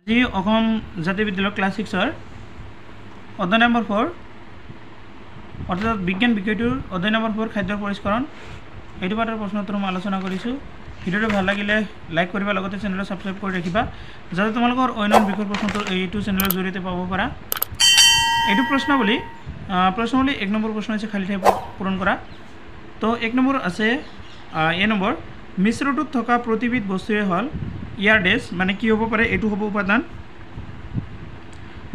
আজি অসম জাতীয় বিদ্যালয় ক্লাছ 6-ৰ অধ্যায় নম্বৰ 4 অৰ্থাৎ বিজ্ঞান বিষয়টোৰ অধ্যায় নম্বৰ 4 খাদ্যৰ পৰিষ্কৰণ এইটো পাঠৰ প্ৰশ্ন উত্তৰ মই আলোচনা কৰিছোঁ। ভিডিঅ'টো ভাল লাগিলে লাইক কৰিবা, লগতে চেনেলটো সাবস্ক্ৰাইব কৰি ৰাখিবা যাতে তোমালোকৰ অন্য বিষয়ৰ প্ৰশ্নটো এইটো চেনেলৰ জৰিয়তে পাব পাৰা। এইটো প্ৰশ্নাৱলী 1 নম্বৰ প্ৰশ্ন হৈছে খালী ঠাই পূৰণ কৰা। তো 1 নম্বৰ আছে এ নম্বৰ মিশ্ৰটোত থকা প্ৰতিবিধ বস্তুৱে হ'ল ইয়াৰ ডেছ মানে কি হ'ব পাৰে, এইটো হ'ব উপাদান।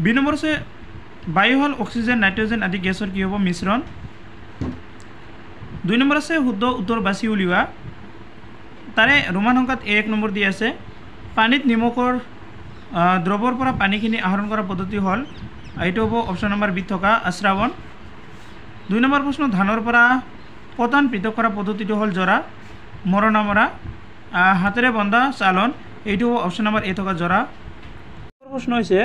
বি নম্বৰ আছে বায়ু হ'ল অক্সিজেন নাইট্ৰজেন আদি গেছৰ কি হ'ব মিশ্ৰণ। 2 নম্বৰ আছে শুদ্ধ উত্তৰ বাছি উলিওৱা। তাৰে ৰোমান সংখ্যাত 1 নম্বৰ দি আছে পানীত নিমখৰ দ্ৰৱৰ পৰা পানীখিনি আহৰণ কৰা পদ্ধতি হ'ল, এইটো হ'ব অপশ্যন নম্বৰ বি থকা আশ্ৰাৱণ। 2 নম্বৰ প্ৰশ্ন ধানৰ পৰা পতান পৃথক কৰা পদ্ধতিটো হ'ল জৰা। মৰণা মৰা হাতেৰে বন্ধা চালন, এইটো অপশ্যন নম্বৰ এ থকা জৰা। প্ৰশ্ন হৈছে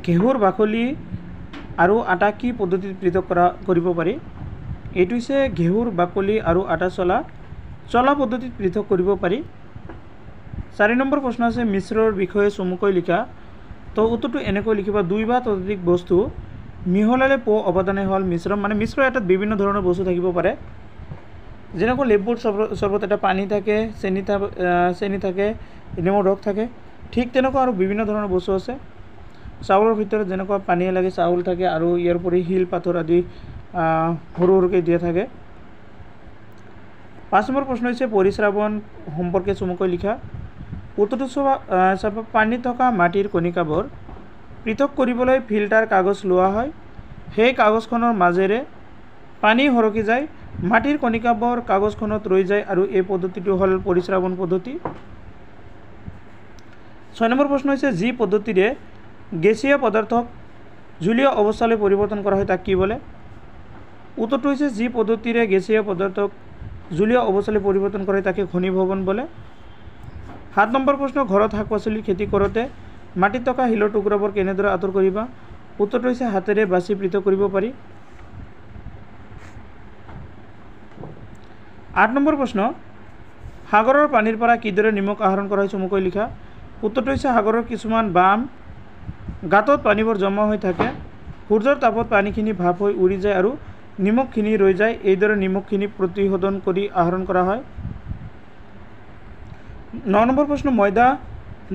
ঘেঁহুৰ বাকলি আৰু আটা কি পদ্ধতিত পৃথক কৰিব পাৰি। এইটো হৈছে ঘেঁহুৰ বাকলি আৰু আটা চলা পদ্ধতিত পৃথক কৰিব পাৰি। 4 নম্বৰ প্ৰশ্ন আছে মিশ্ৰৰ বিষয়ে চমুকৈ লিখা। তো উত্তৰটো এনেকৈ লিখিবা 2 বা ততোধিক বস্তু মিহলালে পোৱা অৱদানে হ'ল মিশ্ৰণ। মানে মিশ্ৰ এটাত বিভিন্ন ধৰণৰ বস্তু থাকিব পাৰে, যেনেকৈ লেবুৰ চৰ্বত এটা পানী থাকে, চেনি থাকে, নেমুৰ ৰস থাকে, ঠিক তেনেকুৱা আৰু বিভিন্ন ধৰণৰ বস্তু আছে। চাউলৰ ভিতৰত যেনেকুৱা পানী লাগে চাউল থাকে আৰু ইয়াৰ উপৰি শিল পাথৰ আদি সৰু সৰুকৈ দিয়া থাকে। 5 নম্বৰ প্ৰশ্ন হৈছে পৰিস্ৰাৱণ সম্পৰ্কে চমুকৈ লিখা। উত্তৰটো চাবা পানীত থকা মাটিৰ কণিকাবোৰ পৃথক কৰিবলৈ ফিল্টাৰ কাগজ লোৱা হয়। সেই কাগজখনৰ মাজেৰে পানী সৰকি যায়, মাটিৰ কণিকাবোৰ কাগজখনত ৰৈ যায় আৰু এই পদ্ধতিটো হ'ল পৰিস্ৰাৱণ পদ্ধতি। 6 নম্বৰ প্ৰশ্ন হৈছে যি পদ্ধতিৰে গেছীয় পদাৰ্থক জলীয় অৱস্থালৈ পৰিৱৰ্তন কৰা হয় তাক কি বোলে। উত্তৰটো হৈছে যি পদ্ধতিৰে গেছীয় পদাৰ্থক জলীয় অৱস্থালৈ পৰিৱৰ্তন কৰে তাকে ঘনীভৱন বোলে। 7 নম্বৰ প্ৰশ্ন ঘৰত শাক পাচলিৰ খেতি কৰোঁতে মাটিত থকা শিলৰ টুকুৰাবোৰ কেনেদৰে আঁতৰ কৰিবা। উত্তৰটো হৈছে হাতেৰে বাছি পৃথক কৰিব পাৰি। 8 নম্বৰ প্ৰশ্ন সাগৰৰ পানীৰ পৰা কিদৰে নিমখ আহৰণ কৰা হয় চমুকৈ লিখা। উত্তৰটো হৈছে সাগৰৰ কিছুমান বাম গাঁতত পানীবোৰ জমা হৈ থাকে, সূৰ্যৰ তাপত পানীখিনি ভাপ হৈ উৰি যায় আৰু নিমখখিনি ৰৈ যায়, এইদৰে নিমখখিনি প্ৰতিশোধন কৰি আহৰণ কৰা হয়। 9 নম্বৰ প্ৰশ্ন ময়দা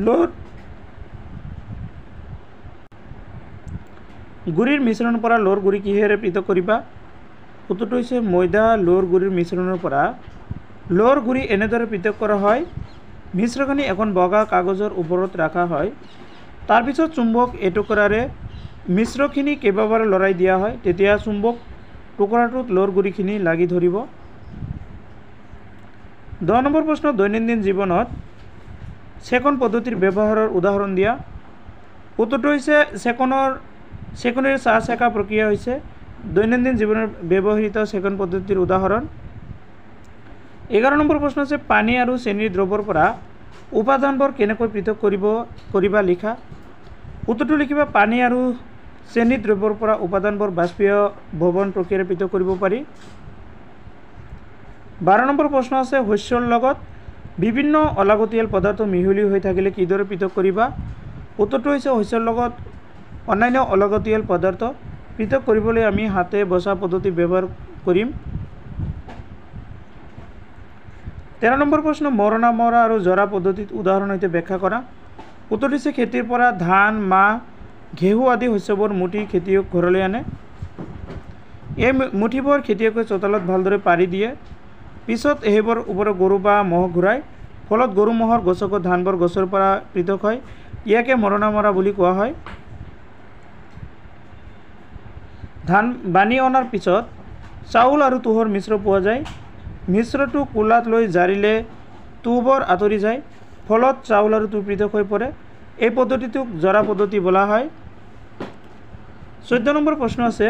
লৌৰ গুড়িৰ মিশ্ৰণৰ পৰা লৌৰ গুড়ি কিহেৰে পৃথক কৰিবা। উত্তৰটো হৈছে ময়দা লৌৰ গুড়িৰ মিশ্ৰণৰ পৰা লৌৰ গুড়ি এনেদৰে পৃথক কৰা হয়, মিশ্ৰখিনি এখন বগা কাগজৰ ওপৰত ৰখা হয়, তাৰপিছত চুম্বক এটুকুৰাৰে মিশ্ৰখিনি কেইবাবাৰ লৰাই দিয়া হয়, তেতিয়া চুম্বক টুকুৰাটোত লৌৰ গুড়িখিনি লাগি ধৰিব। 10 নম্বৰ প্ৰশ্ন দৈনন্দিন জীৱনত চেকন পদ্ধতিৰ ব্যৱহাৰৰ উদাহৰণ দিয়া। উত্তৰটো হৈছে চেকনিৰ চাহ চেকা প্ৰক্ৰিয়া হৈছে দৈনন্দিন জীৱনত ব্যৱহৃত চেকন পদ্ধতিৰ উদাহৰণ। 11 নম্বৰ প্ৰশ্ন হৈছে পানী আৰু চেনিৰ দ্ৰৱৰ পৰা উপাদানবোৰ কেনেকৈ পৃথক কৰিবা লিখা। উত্তৰটো লিখিবা পানী আৰু চেনিৰ দ্ৰৱৰ পৰা উপাদানবোৰ বাষ্পীভৱন প্ৰক্ৰিয়াৰে পৃথক কৰিব পাৰি। 12 নম্বৰ প্ৰশ্ন আছে শস্যৰ লগত বিভিন্ন অলাগতিয়াল পদাৰ্থ মিহলি হৈ থাকিলে কিদৰে পৃথক কৰিবা। উত্তৰটো হৈছে শস্যৰ লগত অন্যান্য অলাগতিয়াল পদাৰ্থ পৃথক কৰিবলৈ আমি হাতে বচা পদ্ধতি ব্যৱহাৰ কৰিম। 13 নম্বৰ প্ৰশ্ন মৰণা মৰা আৰু জৰা পদ্ধতিত উদাহৰণ সৈতে ব্যাখ্যা কৰা। উত্তৰ হৈছে খেতিৰ পৰা ধান মাহ ঘেঁহু আদি শস্যবোৰ মুঠি খেতিয়ক ঘৰলৈ আনে। এই মুঠিবোৰ খেতিয়কে চোতালত ভালদৰে পাৰি দিয়ে, পিছত সেইবোৰ ওপৰত গৰু বা ম'হ ঘূৰায়, ফলত গৰু ম'হৰ গছকত ধানবোৰ গছৰ পৰা পৃথক হয়, ইয়াকে মৰণা মৰা বুলি কোৱা হয়। ধান বানি অনাৰ পিছত চাউল আৰু তুঁহৰ মিশ্ৰ পোৱা যায়, মিশ্ৰটো কোলাত লৈ জাৰিলে তুঁহবোৰ আঁতৰি যায়, ফলত চাউল আৰু তুঁহ পৃথক হৈ পৰে, এই পদ্ধতিটোক জৰা পদ্ধতি বোলা হয়। 14 নম্বৰ প্ৰশ্ন আছে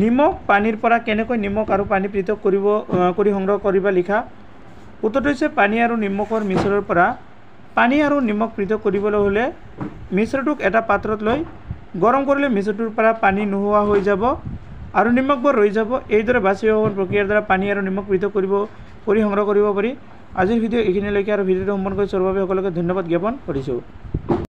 নিমখ পানীৰ পৰা কেনেকৈ নিমখ আৰু পানী পৃথক কৰি সংগ্ৰহ কৰিবা লিখা। উত্তৰটো হৈছে পানী আৰু নিমখৰ মিশ্ৰণৰ পৰা পানী আৰু নিমখ পৃথক কৰিবলৈ হ'লে মিশ্ৰটোক এটা পাত্ৰত লৈ গৰম কৰিলে মিশ্ৰটোৰ পৰা পানী নোহোৱা হৈ যাব আৰু নিমখবোৰ ৰৈ যাব, এইদৰে বাষ্পীভৱন প্ৰক্ৰিয়াৰ দ্বাৰা পানী আৰু নিমখ পৃথক কৰি সংগ্ৰহ কৰিব পাৰি। আজিৰ ভিডিঅ' এইখিনিলৈকে আৰু ভিডিঅ'টো সম্পূৰ্ণ কৰি চোৱাৰ বাবে সকলোকে ধন্যবাদ জ্ঞাপন কৰিছোঁ।